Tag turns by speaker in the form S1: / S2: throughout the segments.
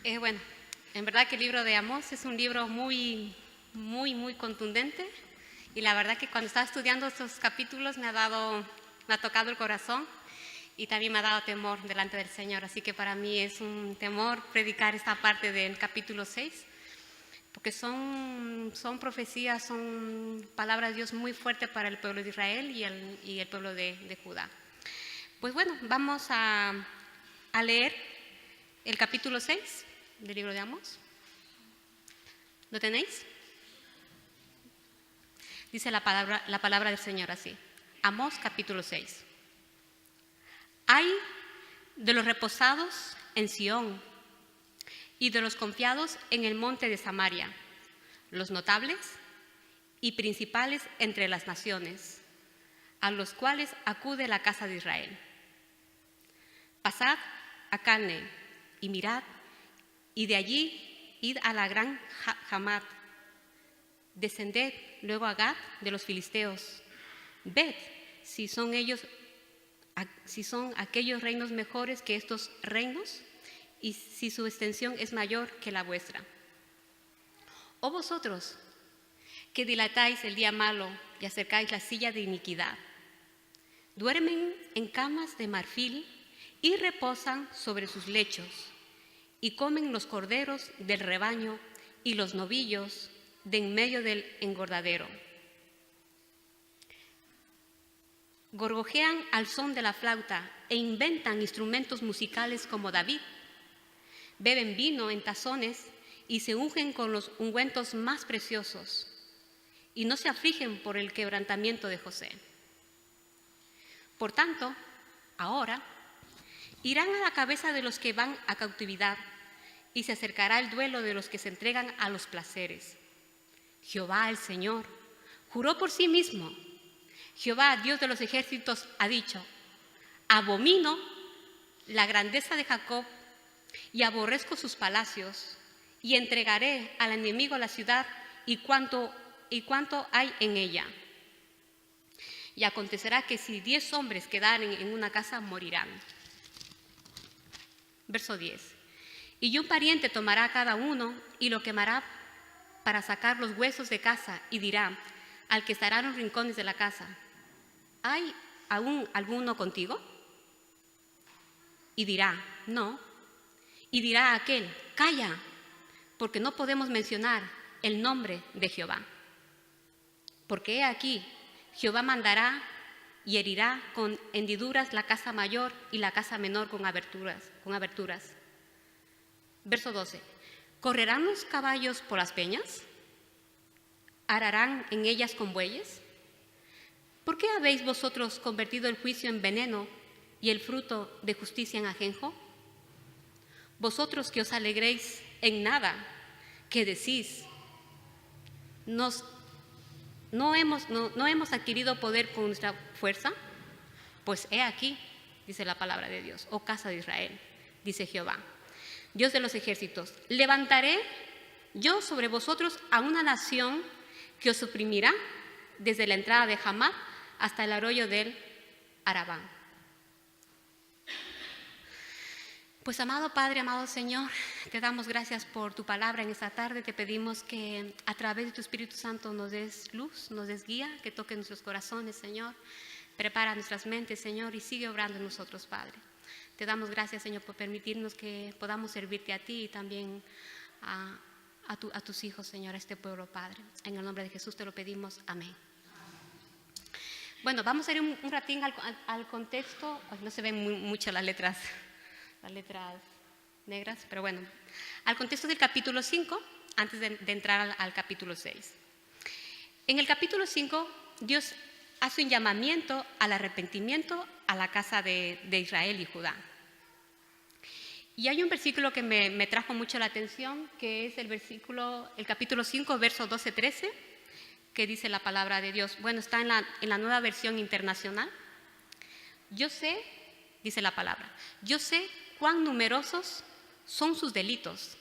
S1: Bueno, en verdad que el libro de Amós es un libro muy contundente, y la verdad que cuando estaba estudiando estos capítulos me ha tocado el corazón y también me ha dado temor delante del Señor. Así que para mí es un temor predicar esta parte del capítulo 6, porque son profecías, son palabras de Dios muy fuertes para el pueblo de Israel y el pueblo de Judá. Pues bueno, vamos a leer el capítulo 6 del libro de Amós. ¿Lo tenéis? Dice la palabra del Señor así. Amós capítulo 6. Ay de los reposados en Sión y de los confiados en el monte de Samaria, los notables y principales entre las naciones, a los cuales acude la casa de Israel. Pasad a Calne y mirad, y de allí id a la gran Hamat. Descended luego a Gad de los filisteos. Ved si son aquellos reinos mejores que estos reinos, y si su extensión es mayor que la vuestra. Oh vosotros, que dilatáis el día malo y acercáis la silla de iniquidad, duermen en camas de marfil y reposan sobre sus lechos, y comen los corderos del rebaño y los novillos de en medio del engordadero. Gorgojean al son de la flauta e inventan instrumentos musicales como David. Beben vino en tazones y se ungen con los ungüentos más preciosos, y no se afligen por el quebrantamiento de José. Por tanto, ahora irán a la cabeza de los que van a cautividad, y se acercará el duelo de los que se entregan a los placeres. Jehová el Señor juró por sí mismo. Jehová, Dios de los ejércitos, ha dicho: abomino la grandeza de Jacob y aborrezco sus palacios, y entregaré al enemigo la ciudad y cuanto hay en ella. Y acontecerá que si 10 hombres quedaren en una casa, morirán. Verso 10. Y un pariente tomará a cada uno y lo quemará para sacar los huesos de casa, y dirá al que estará en los rincones de la casa: ¿hay aún alguno contigo? Y dirá: no. Y dirá a aquel: calla, porque no podemos mencionar el nombre de Jehová. Porque he aquí, Jehová mandará y herirá con hendiduras la casa mayor y la casa menor con aberturas. Verso 12. ¿Correrán los caballos por las peñas? ¿Ararán en ellas con bueyes? ¿Por qué habéis vosotros convertido el juicio en veneno y el fruto de justicia en ajenjo? Vosotros que os alegréis en nada, que decís: no hemos adquirido poder con nuestra fuerza. Pues he aquí, dice la palabra de Dios, oh casa de Israel, dice Jehová, Dios de los ejércitos: levantaré yo sobre vosotros a una nación que os oprimirá desde la entrada de Hamat hasta el arroyo del Arabá. Pues amado Padre, amado Señor, te damos gracias por tu palabra en esta tarde. Te pedimos que a través de tu Espíritu Santo nos des luz, nos des guía, que toque nuestros corazones, Señor. Prepara nuestras mentes, Señor, y sigue obrando en nosotros, Padre. Te damos gracias, Señor, por permitirnos que podamos servirte a ti y también a tus hijos, Señor, a este pueblo, Padre. En el nombre de Jesús te lo pedimos. Amén. Bueno, vamos a ir un ratín al contexto. No se ven mucho las letras negras, pero bueno, al contexto del capítulo 5, antes de entrar al capítulo 6. En el capítulo 5, Dios hace un llamamiento al arrepentimiento a la casa de Israel y Judá. Y hay un versículo que me trajo mucho la atención, que es el capítulo 5, verso 12-13, que dice la palabra de Dios. Bueno, está en la Nueva Versión Internacional. Yo sé, dice la palabra, yo sé cuán numerosos son sus delitos,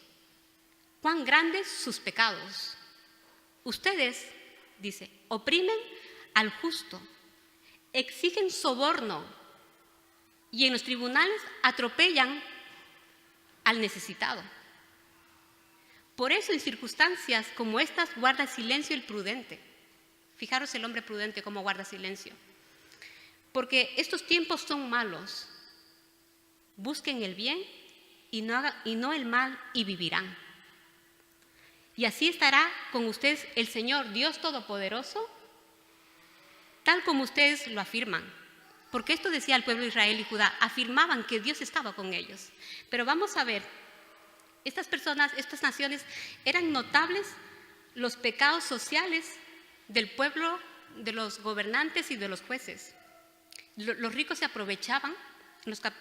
S1: cuán grandes sus pecados. Ustedes, dice, oprimen al justo, exigen soborno y en los tribunales atropellan al necesitado. Por eso en circunstancias como estas guarda silencio el prudente. Fijaros el hombre prudente cómo guarda silencio. Porque estos tiempos son malos. Busquen el bien y no el mal y vivirán. Y así estará con ustedes el Señor Dios Todopoderoso, tal como ustedes lo afirman. Porque esto decía el pueblo de Israel y Judá, afirmaban que Dios estaba con ellos. Pero vamos a ver, estas personas, estas naciones, eran notables los pecados sociales del pueblo, de los gobernantes y de los jueces. Los ricos se aprovechaban,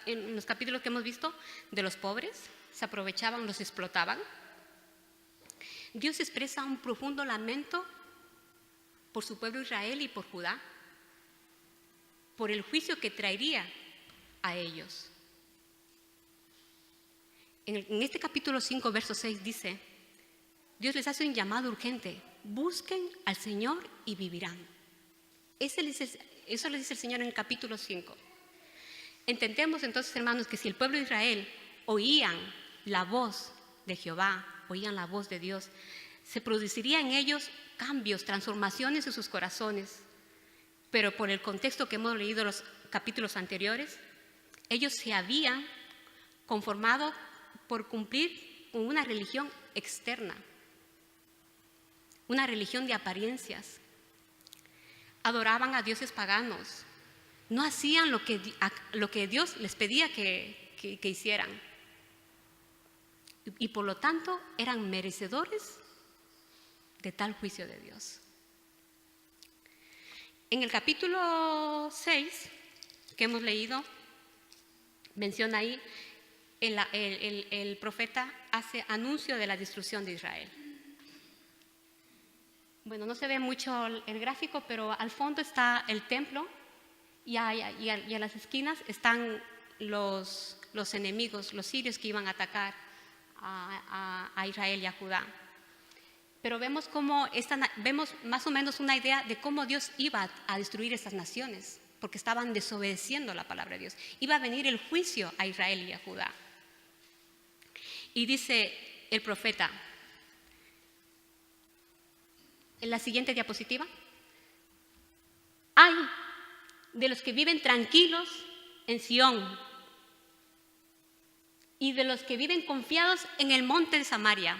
S1: en los capítulos que hemos visto, de los pobres, se aprovechaban, los explotaban. Dios expresa un profundo lamento por su pueblo Israel y por Judá, por el juicio que traería a ellos. En este capítulo 5, verso 6 dice, Dios les hace un llamado urgente, busquen al Señor y vivirán. Eso les dice el Señor en el capítulo 5. Entendemos entonces, hermanos, que si el pueblo de Israel oían la voz de Jehová, oían la voz de Dios, se produciría en ellos cambios, transformaciones en sus corazones. Pero por el contexto que hemos leído en los capítulos anteriores, ellos se habían conformado por cumplir con una religión externa, una religión de apariencias. Adoraban a dioses paganos, no hacían lo que Dios les pedía que hicieran. Y por lo tanto eran merecedores de tal juicio de Dios. En el capítulo 6 que hemos leído, menciona ahí, el profeta hace anuncio de la destrucción de Israel. Bueno, no se ve mucho el gráfico, pero al fondo está el templo y a las esquinas están los enemigos, los sirios que iban a atacar a Israel y a Judá. Pero vemos más o menos una idea de cómo Dios iba a destruir estas naciones, porque estaban desobedeciendo la palabra de Dios. Iba a venir el juicio a Israel y a Judá. Y dice el profeta, en la siguiente diapositiva, ¡ay de los que viven tranquilos en Sión y de los que viven confiados en el monte de Samaria!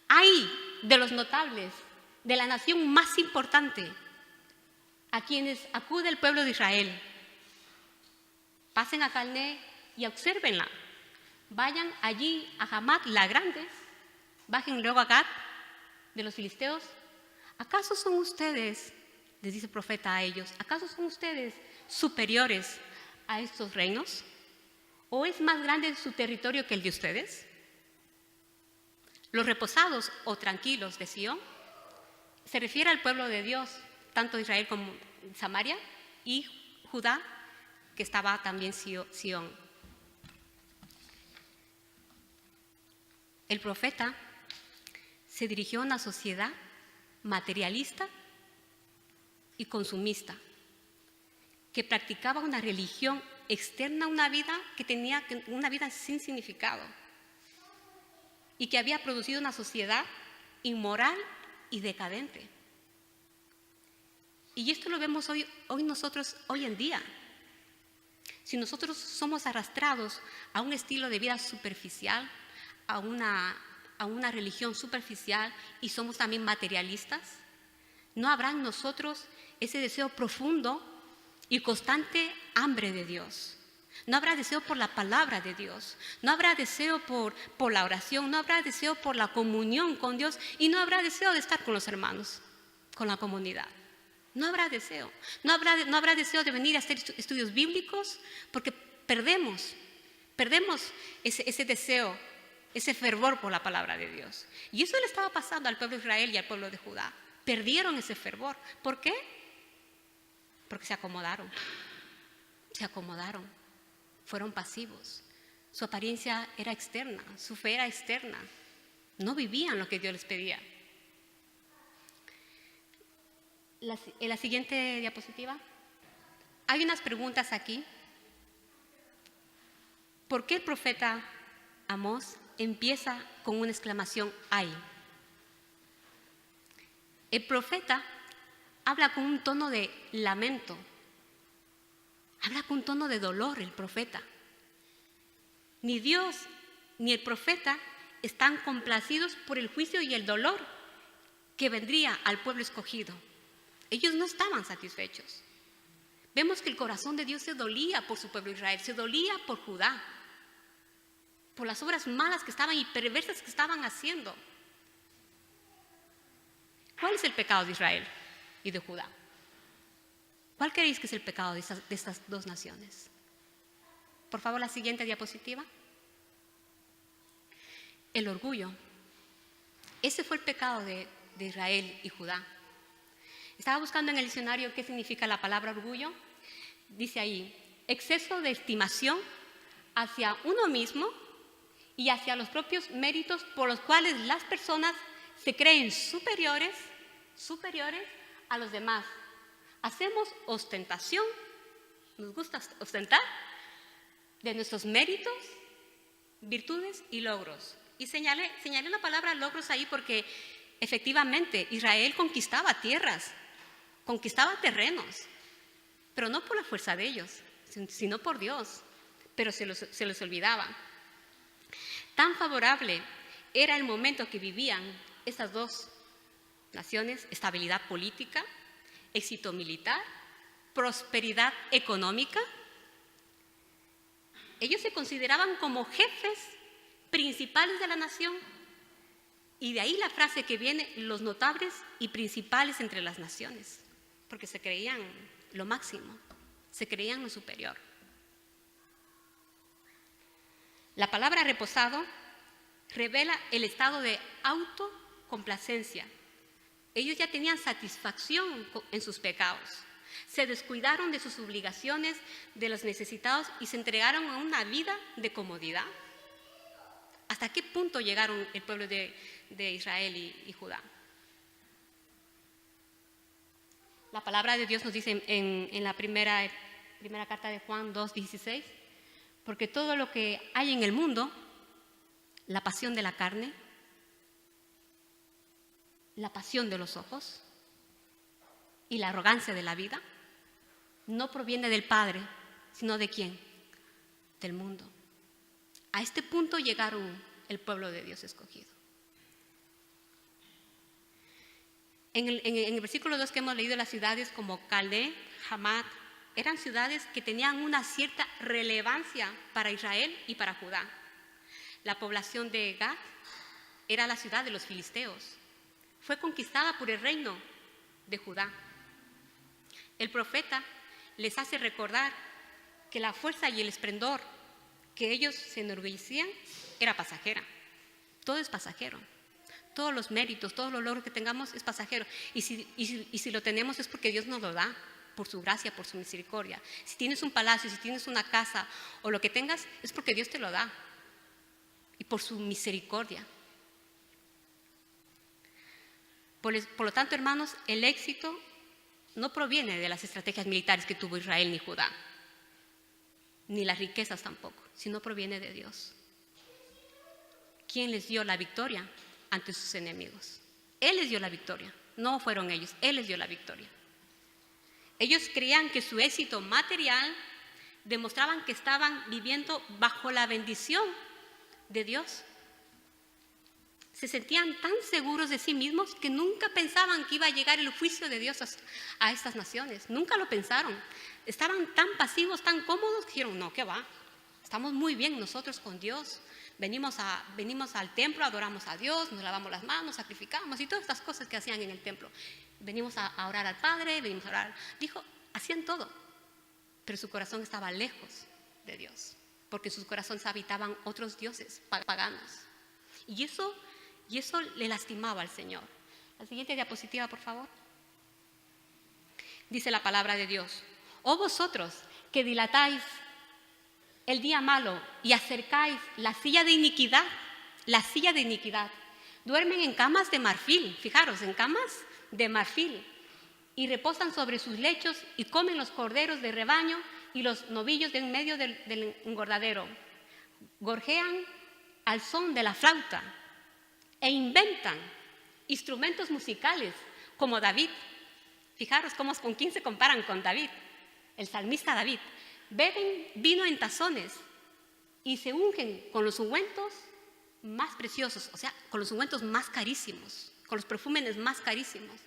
S1: ¡Ay de los notables, de la nación más importante, a quienes acude el pueblo de Israel! Pasen a Calné y obsérvenla. Vayan allí a Hamat la grande, bajen luego a Gat de los filisteos. ¿Acaso son ustedes, les dice el profeta a ellos, acaso son ustedes superiores a estos reinos? ¿O es más grande su territorio que el de ustedes? Los reposados o tranquilos de Sión se refiere al pueblo de Dios, tanto Israel como Samaria y Judá, que estaba también Sión. El profeta se dirigió a una sociedad materialista y consumista, que practicaba una religión externa, una vida que tenía una vida sin significado y que había producido una sociedad inmoral y decadente. Y esto lo vemos hoy nosotros hoy en día. Si nosotros somos arrastrados a un estilo de vida superficial, a una religión superficial y somos también materialistas, no habrá en nosotros ese deseo profundo y constante hambre de Dios. No habrá deseo por la palabra de Dios, no habrá deseo por la oración, no habrá deseo por la comunión con Dios y no habrá deseo de estar con los hermanos, con la comunidad. No habrá deseo, no habrá deseo de venir a hacer estudios bíblicos porque perdemos ese deseo, ese fervor por la palabra de Dios. Y eso le estaba pasando al pueblo de Israel y al pueblo de Judá. Perdieron ese fervor. ¿Por qué? Porque se acomodaron. Fueron pasivos. Su apariencia era externa, su fe era externa. No vivían lo que Dios les pedía. En la siguiente diapositiva hay unas preguntas aquí. ¿Por qué el profeta Amós empieza con una exclamación ¡ay! El profeta habla con un tono de lamento, habla con un tono de dolor el profeta. Ni Dios ni el profeta están complacidos por el juicio y el dolor que vendría al pueblo escogido. Ellos no estaban satisfechos. Vemos que el corazón de Dios se dolía por su pueblo Israel, se dolía por Judá, por las obras malas que estaban y perversas que estaban haciendo. ¿Cuál es el pecado de Israel y de Judá? ¿Cuál creéis que es el pecado de estas dos naciones? Por favor, la siguiente diapositiva. El orgullo. Ese fue el pecado de Israel y Judá. Estaba buscando en el diccionario qué significa la palabra orgullo. Dice ahí, exceso de estimación hacia uno mismo y hacia los propios méritos por los cuales las personas se creen superiores a los demás. Hacemos ostentación, nos gusta ostentar, de nuestros méritos, virtudes y logros. Y señalé la palabra logros ahí porque efectivamente Israel conquistaba tierras, conquistaba terrenos, pero no por la fuerza de ellos, sino por Dios, pero se los olvidaba. Tan favorable era el momento que vivían estas dos naciones: estabilidad política, éxito militar, prosperidad económica. Ellos se consideraban como jefes principales de la nación, y de ahí la frase que viene, los notables y principales entre las naciones, porque se creían lo máximo, se creían lo superior. La palabra reposado revela el estado de autocomplacencia. Ellos ya tenían satisfacción en sus pecados. Se descuidaron de sus obligaciones, de los necesitados, y se entregaron a una vida de comodidad. ¿Hasta qué punto llegaron el pueblo de Israel y Judá? La palabra de Dios nos dice en la primera carta de Juan 2:16, porque todo lo que hay en el mundo, la pasión de la carne, la pasión de los ojos y la arrogancia de la vida, no proviene del Padre, sino ¿de quién? Del mundo. A este punto llegaron el pueblo de Dios escogido. En el versículo 2 que hemos leído, las ciudades como Calné, Hamat, eran ciudades que tenían una cierta relevancia para Israel y para Judá. La población de Gad era la ciudad de los filisteos. Fue conquistada por el reino de Judá. El profeta les hace recordar que la fuerza y el esplendor que ellos se enorgullecían era pasajera. Todo es pasajero. Todos los méritos, todos los logros que tengamos es pasajero. Y si lo tenemos es porque Dios nos lo da, por su gracia, por su misericordia. Si tienes un palacio, si tienes una casa o lo que tengas, es porque Dios te lo da. Y por su misericordia. Por lo tanto, hermanos, el éxito no proviene de las estrategias militares que tuvo Israel ni Judá, ni las riquezas tampoco, sino proviene de Dios. ¿Quién les dio la victoria ante sus enemigos? Él les dio la victoria, no fueron ellos, Él les dio la victoria. Ellos creían que su éxito material demostraban que estaban viviendo bajo la bendición de Dios. Se sentían tan seguros de sí mismos que nunca pensaban que iba a llegar el juicio de Dios a estas naciones. Nunca lo pensaron. Estaban tan pasivos, tan cómodos, que dijeron, no, ¿qué va? Estamos muy bien nosotros con Dios. Venimos al templo, adoramos a Dios, nos lavamos las manos, sacrificamos y todas estas cosas que hacían en el templo. Venimos a orar al Padre, venimos a orar. Dijo, hacían todo, pero su corazón estaba lejos de Dios, porque en sus corazones habitaban otros dioses paganos. Y eso le lastimaba al Señor. La siguiente diapositiva, por favor. Dice la palabra de Dios: oh vosotros que dilatáis el día malo y acercáis la silla de iniquidad, duermen en camas de marfil, fijaros, en camas de marfil, y reposan sobre sus lechos y comen los corderos de rebaño y los novillos de en medio del engordadero. Gorjean al son de la flauta e inventan instrumentos musicales como David. Fijaros con quién se comparan con David, el salmista David. Beben vino en tazones y se ungen con los ungüentos más preciosos, o sea, con los ungüentos más carísimos, con los perfúmenes más carísimos.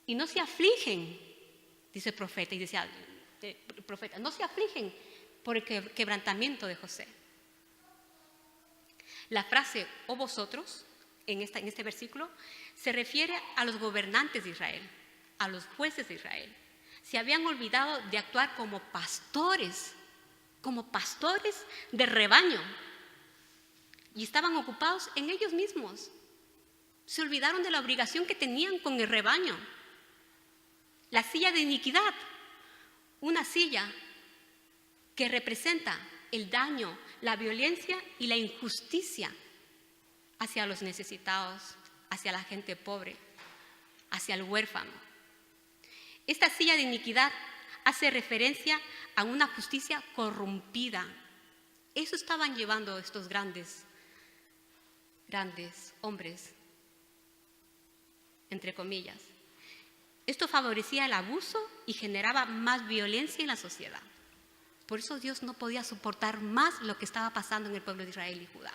S1: Y no se afligen, dice el profeta, no se afligen por el quebrantamiento de José. La frase, "oh vosotros", en este versículo, se refiere a los gobernantes de Israel, a los jueces de Israel. Se habían olvidado de actuar como pastores de rebaño, y estaban ocupados en ellos mismos. Se olvidaron de la obligación que tenían con el rebaño. La silla de iniquidad, una silla que representa el daño, la violencia y la injusticia hacia los necesitados, hacia la gente pobre, hacia el huérfano. Esta silla de iniquidad hace referencia a una justicia corrompida. Eso estaban llevando estos grandes hombres, entre comillas. Esto favorecía el abuso y generaba más violencia en la sociedad. Por eso Dios no podía soportar más lo que estaba pasando en el pueblo de Israel y Judá.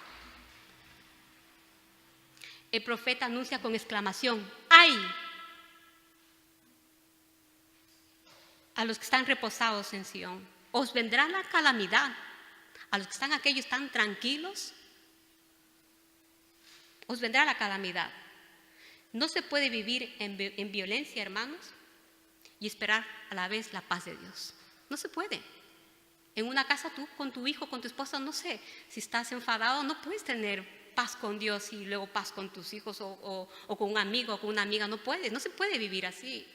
S1: El profeta anuncia con exclamación: ¡ay! A los que están reposados en Sión, os vendrá la calamidad. A los que están aquellos tan tranquilos, os vendrá la calamidad. No se puede vivir en violencia, hermanos, y esperar a la vez la paz de Dios. No se puede. En una casa tú con tu hijo, con tu esposa, no sé, si estás enfadado, no puedes tener paz con Dios y luego paz con tus hijos o con un amigo o con una amiga. No puedes, no se puede vivir así.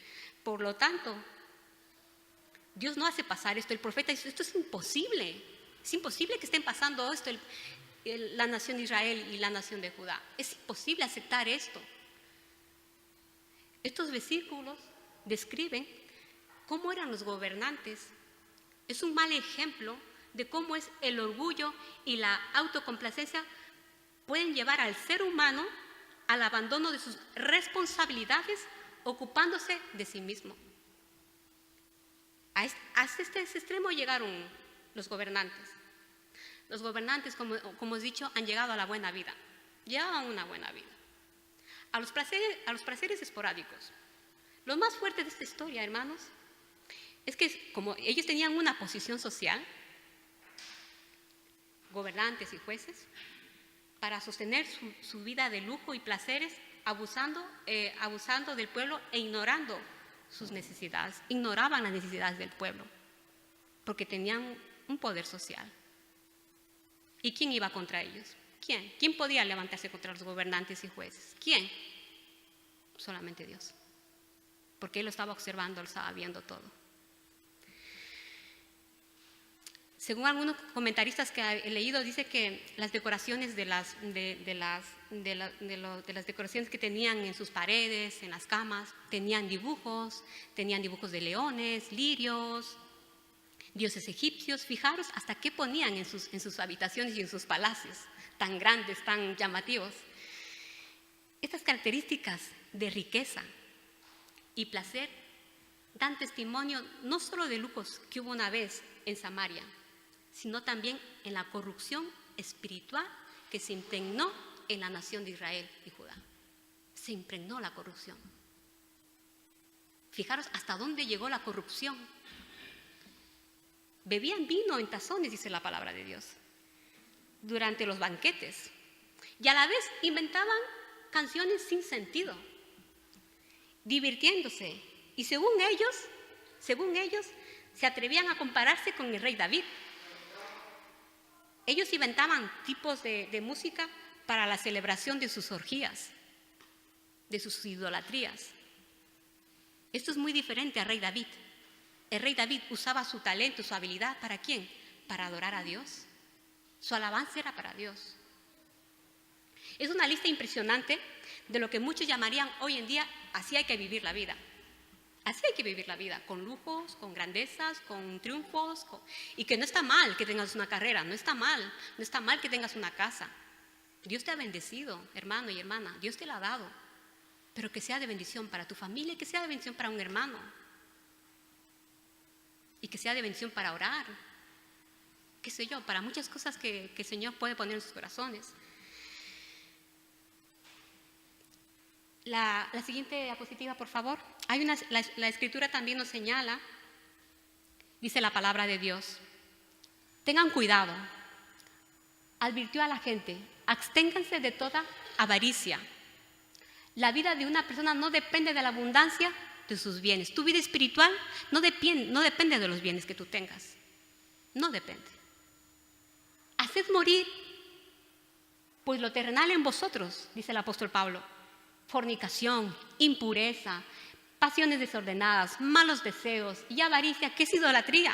S1: Por lo tanto, Dios no hace pasar esto. El profeta dice: esto es imposible. Es imposible que estén pasando esto la nación de Israel y la nación de Judá. Es imposible aceptar esto. Estos versículos describen cómo eran los gobernantes. Es un mal ejemplo de cómo es el orgullo y la autocomplacencia pueden llevar al ser humano al abandono de sus responsabilidades, ocupándose de sí mismo. Hasta este extremo llegaron los gobernantes. Los gobernantes, como hemos dicho, han llegado a la buena vida. Llevaban una buena vida. A los placeres esporádicos. Lo más fuerte de esta historia, hermanos, es que como ellos tenían una posición social, gobernantes y jueces, para sostener su vida de lujo y placeres, abusando del pueblo e ignorando sus necesidades, ignoraban las necesidades del pueblo, porque tenían un poder social. ¿Y quién iba contra ellos? ¿Quién? ¿Quién podía levantarse contra los gobernantes y jueces? ¿Quién? Solamente Dios, porque Él lo estaba observando, lo estaba viendo todo. Según algunos comentaristas que he leído, dice que las decoraciones de las decoraciones que tenían en sus paredes, en las camas, tenían dibujos de leones, lirios, dioses egipcios. Fijaros hasta qué ponían en sus habitaciones y en sus palacios, tan grandes, tan llamativos. Estas características de riqueza y placer dan testimonio no solo de lujos que hubo una vez en Samaria, sino también en la corrupción espiritual que se impregnó en la nación de Israel y Judá. Se impregnó la corrupción. Fijaros hasta dónde llegó la corrupción. Bebían vino en tazones, dice la palabra de Dios, durante los banquetes. Y a la vez inventaban canciones sin sentido, divirtiéndose. Y según ellos, se atrevían a compararse con el rey David. Ellos inventaban tipos de música para la celebración de sus orgías, de sus idolatrías. Esto es muy diferente al rey David. El rey David usaba su talento, su habilidad, ¿para quién? Para adorar a Dios. Su alabanza era para Dios. Es una lista impresionante de lo que muchos llamarían hoy en día: así hay que vivir la vida. Así hay que vivir la vida, con lujos, con grandezas, con triunfos, y que no está mal que tengas una carrera, no está mal que tengas una casa, Dios te ha bendecido, hermano y hermana, Dios te la ha dado, pero que sea de bendición para tu familia y que sea de bendición para un hermano y que sea de bendición para orar, qué sé yo, para muchas cosas que el Señor puede poner en sus corazones. La siguiente diapositiva, por favor. La Escritura también nos señala, dice la palabra de Dios: tengan cuidado, advirtió a la gente, absténganse de toda avaricia. La vida de una persona no depende de la abundancia de sus bienes. Tu vida espiritual no depende de los bienes que tú tengas. No depende. Haced morir pues lo terrenal en vosotros, dice el apóstol Pablo: fornicación, impureza, pasiones desordenadas, malos deseos y avaricia, que es idolatría.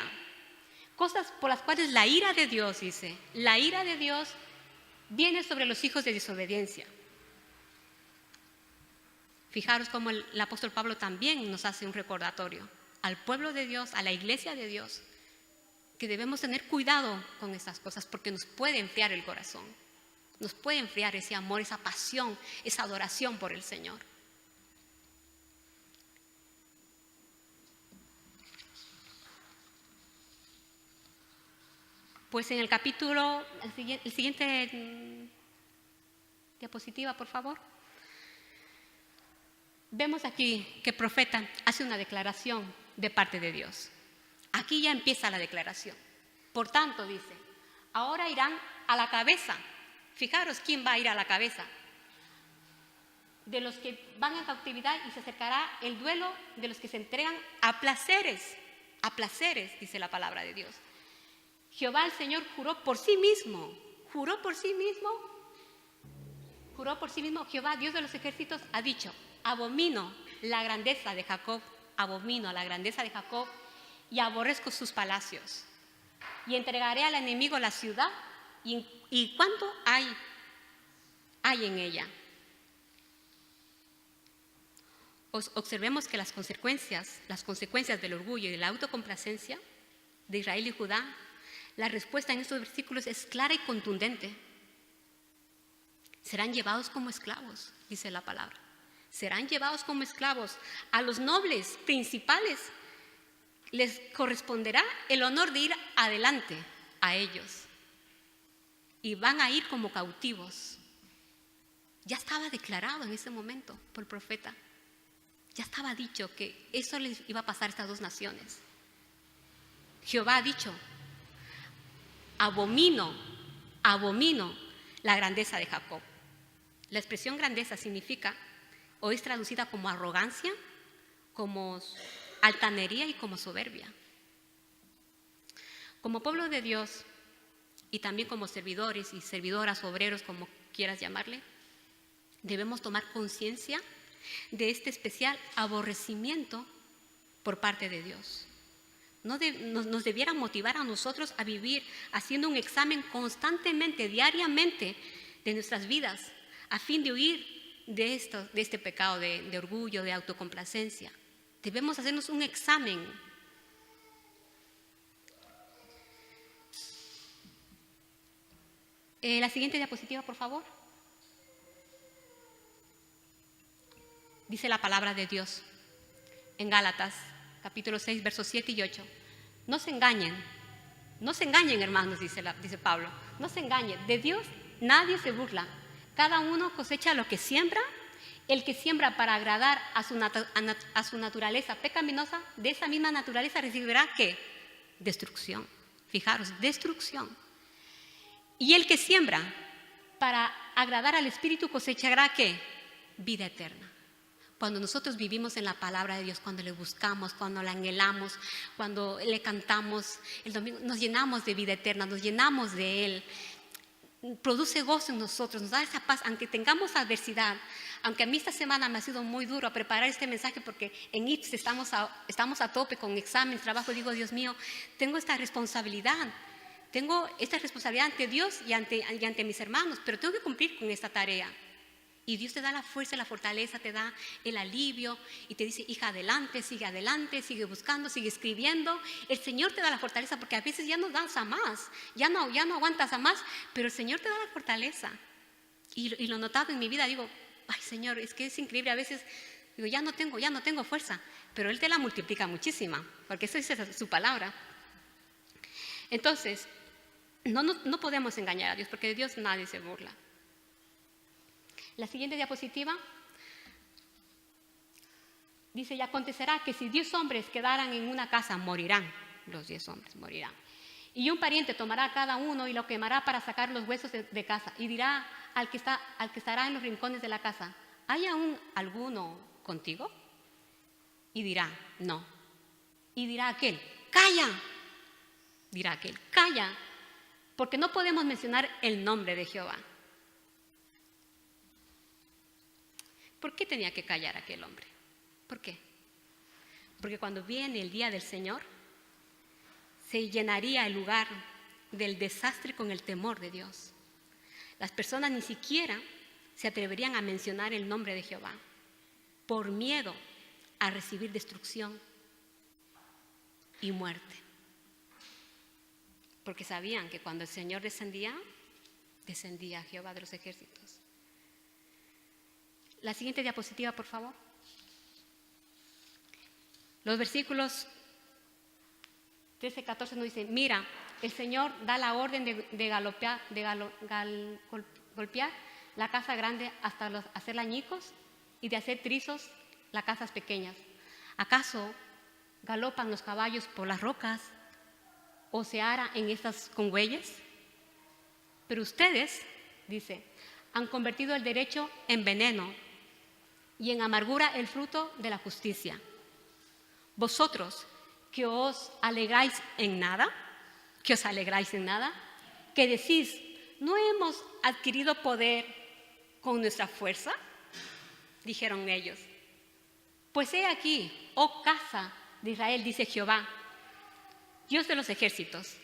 S1: Cosas por las cuales la ira de Dios, dice, la ira de Dios viene sobre los hijos de desobediencia. Fijaros cómo el apóstol Pablo también nos hace un recordatorio al pueblo de Dios, a la iglesia de Dios, que debemos tener cuidado con estas cosas porque nos puede enfriar el corazón, nos puede enfriar ese amor, esa pasión, esa adoración por el Señor. Pues en el capítulo, el siguiente diapositiva, por favor. Vemos aquí que el profeta hace una declaración de parte de Dios. Aquí ya empieza la declaración. Por tanto, dice, ahora irán a la cabeza. Fijaros quién va a ir a la cabeza. De los que van a cautividad, y se acercará el duelo de los que se entregan a placeres, dice la palabra de Dios. Jehová el Señor juró por sí mismo, Jehová Dios de los ejércitos ha dicho: abomino la grandeza de Jacob, y aborrezco sus palacios. Y entregaré al enemigo la ciudad, y cuánto hay en ella. Observemos que las consecuencias del orgullo y de la autocomplacencia de Israel y Judá, la respuesta en estos versículos es clara y contundente. Serán llevados como esclavos, dice la palabra. Serán llevados como esclavos. A los nobles principales les corresponderá el honor de ir adelante a ellos. Y van a ir como cautivos. Ya estaba declarado en ese momento por el profeta. Ya estaba dicho que eso les iba a pasar a estas dos naciones. Jehová ha dicho: abomino la grandeza de Jacob. La expresión grandeza significa, o es traducida como arrogancia, como altanería y como soberbia. Como pueblo de Dios y también como servidores y servidoras, obreros, como quieras llamarle, debemos tomar conciencia de este especial aborrecimiento por parte de Dios. Nos debiera motivar a nosotros a vivir haciendo un examen constantemente, diariamente, de nuestras vidas, a fin de huir de este pecado de orgullo, de autocomplacencia. Debemos hacernos un examen. La siguiente diapositiva, por favor. Dice la palabra de Dios en Gálatas, capítulo 6, versos 7 y 8. No se engañen, hermanos, dice Pablo. No se engañen, de Dios nadie se burla. Cada uno cosecha lo que siembra. El que siembra para agradar a su naturaleza pecaminosa, de esa misma naturaleza recibirá ¿qué? Destrucción. Fijaros, destrucción. Y el que siembra para agradar al Espíritu cosechará ¿qué? Vida eterna. Cuando nosotros vivimos en la palabra de Dios, cuando le buscamos, cuando la anhelamos, cuando le cantamos el domingo, nos llenamos de vida eterna, nos llenamos de Él. Produce gozo en nosotros, nos da esa paz, aunque tengamos adversidad. Aunque a mí esta semana me ha sido muy duro a preparar este mensaje porque en IPS estamos a tope con exámenes, trabajo. Digo, Dios mío, tengo esta responsabilidad ante Dios y ante mis hermanos, pero tengo que cumplir con esta tarea. Y Dios te da la fuerza, la fortaleza, te da el alivio y te dice: hija, adelante, sigue buscando, sigue escribiendo. El Señor te da la fortaleza porque a veces ya no das a más, ya no aguantas a más, pero el Señor te da la fortaleza. Y lo notado en mi vida, digo, ay Señor, es que es increíble, a veces digo, ya no tengo fuerza, pero Él te la multiplica muchísima, porque eso es su palabra. Entonces, no podemos engañar a Dios, porque de Dios nadie se burla. La siguiente diapositiva dice, y acontecerá que si 10 hombres quedaran en una casa, morirán, los 10 hombres morirán. Y un pariente tomará a cada uno y lo quemará para sacar los huesos de casa, y dirá al que estará en los rincones de la casa, ¿hay aún alguno contigo? Y dirá, no. Y dirá aquel, calla. Dirá aquel, calla, porque no podemos mencionar el nombre de Jehová. ¿Por qué tenía que callar aquel hombre? ¿Por qué? Porque cuando viene el día del Señor, se llenaría el lugar del desastre con el temor de Dios. Las personas ni siquiera se atreverían a mencionar el nombre de Jehová por miedo a recibir destrucción y muerte. Porque sabían que cuando el Señor descendía Jehová de los ejércitos. La siguiente diapositiva, por favor. Los versículos 13-14 nos dicen, mira, el Señor da la orden de golpear la casa grande hasta hacerla añicos y de hacer trizos las casas pequeñas. ¿Acaso galopan los caballos por las rocas o se ara en estas con bueyes? Pero ustedes, dice, han convertido el derecho en veneno y en amargura el fruto de la justicia. Vosotros que os alegráis en nada, que decís, ¿no hemos adquirido poder con nuestra fuerza? Dijeron ellos. Pues he aquí, oh casa de Israel, dice Jehová, Dios de los ejércitos,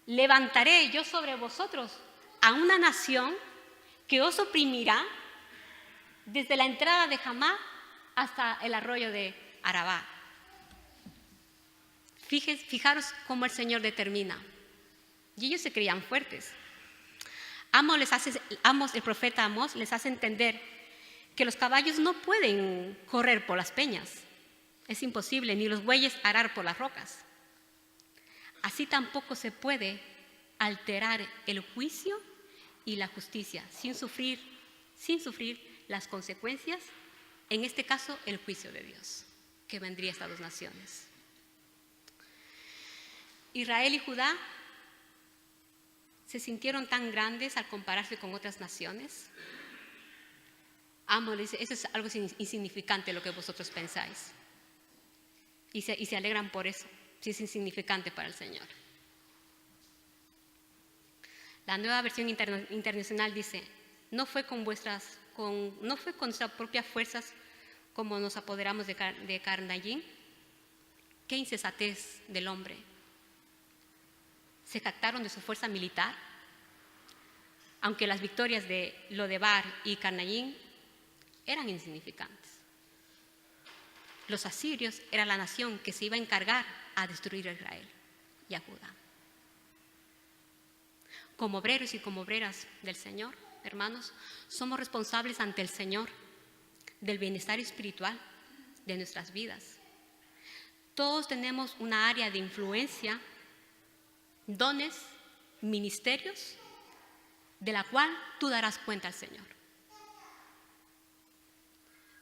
S1: levantaré yo sobre vosotros a una nación que os oprimirá desde la entrada de Hamá hasta el arroyo de Arabá. Fijaros cómo el Señor determina. Y ellos se creían fuertes. El profeta Amós les hace entender que los caballos no pueden correr por las peñas. Es imposible, ni los bueyes arar por las rocas. Así tampoco se puede alterar el juicio y la justicia sin sufrir las consecuencias, en este caso el juicio de Dios, que vendría a estas dos naciones. Israel y Judá se sintieron tan grandes al compararse con otras naciones. Amos le dice, eso es algo insignificante lo que vosotros pensáis. Y se alegran por eso, si es insignificante para el Señor. La nueva versión internacional dice, no fue con nuestras propias fuerzas como nos apoderamos de Carnayín. Qué insensatez del hombre. Se jactaron de su fuerza militar, aunque las victorias de Lodebar y Carnayín eran insignificantes. Los asirios eran la nación que se iba a encargar a destruir a Israel y a Judá. Como obreros y como obreras del Señor, hermanos, somos responsables ante el Señor del bienestar espiritual de nuestras vidas. Todos tenemos una área de influencia, dones, ministerios, de la cual tú darás cuenta al Señor.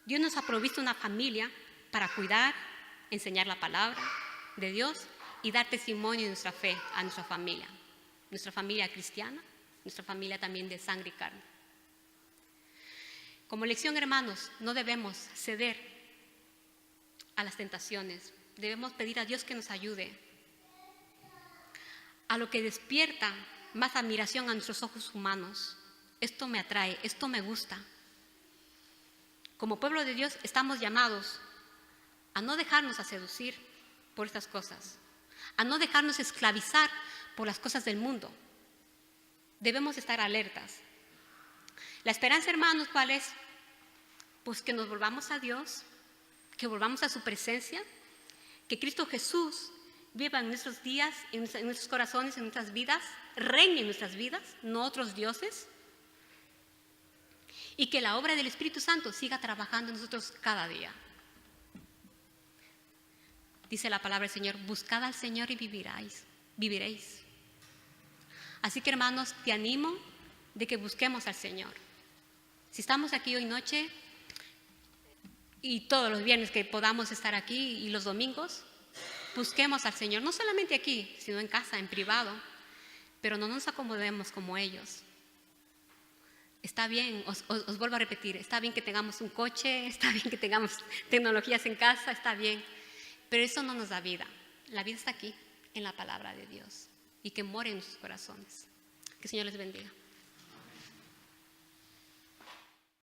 S1: Dios nos ha provisto una familia para cuidar, enseñar la palabra de Dios y dar testimonio de nuestra fe a nuestra familia cristiana, nuestra familia también de sangre y carne. Como lección, hermanos, no debemos ceder a las tentaciones, debemos pedir a Dios que nos ayude a lo que despierta más admiración a nuestros ojos humanos. Esto me atrae, esto me gusta. Como pueblo de Dios estamos llamados a no dejarnos seducir por estas cosas, a no dejarnos esclavizar por las cosas del mundo. Debemos estar alertas. La esperanza, hermanos, ¿cuál es? Pues que nos volvamos a Dios, que volvamos a su presencia, que Cristo Jesús viva en nuestros días, en nuestros corazones, en nuestras vidas, reine en nuestras vidas, no otros dioses. y que la obra del Espíritu Santo siga trabajando en nosotros cada día. Dice la palabra del Señor, buscad al Señor y viviréis. Así que, hermanos, te animo de que busquemos al Señor. Si estamos aquí hoy noche y todos los viernes que podamos estar aquí y los domingos, busquemos al Señor, no solamente aquí, sino en casa, en privado, pero no nos acomodemos como ellos. Está bien, os vuelvo a repetir, está bien que tengamos un coche, está bien que tengamos tecnologías en casa, está bien, pero eso no nos da vida. La vida está aquí, en la palabra de Dios, y que more en sus corazones. Que el Señor les bendiga.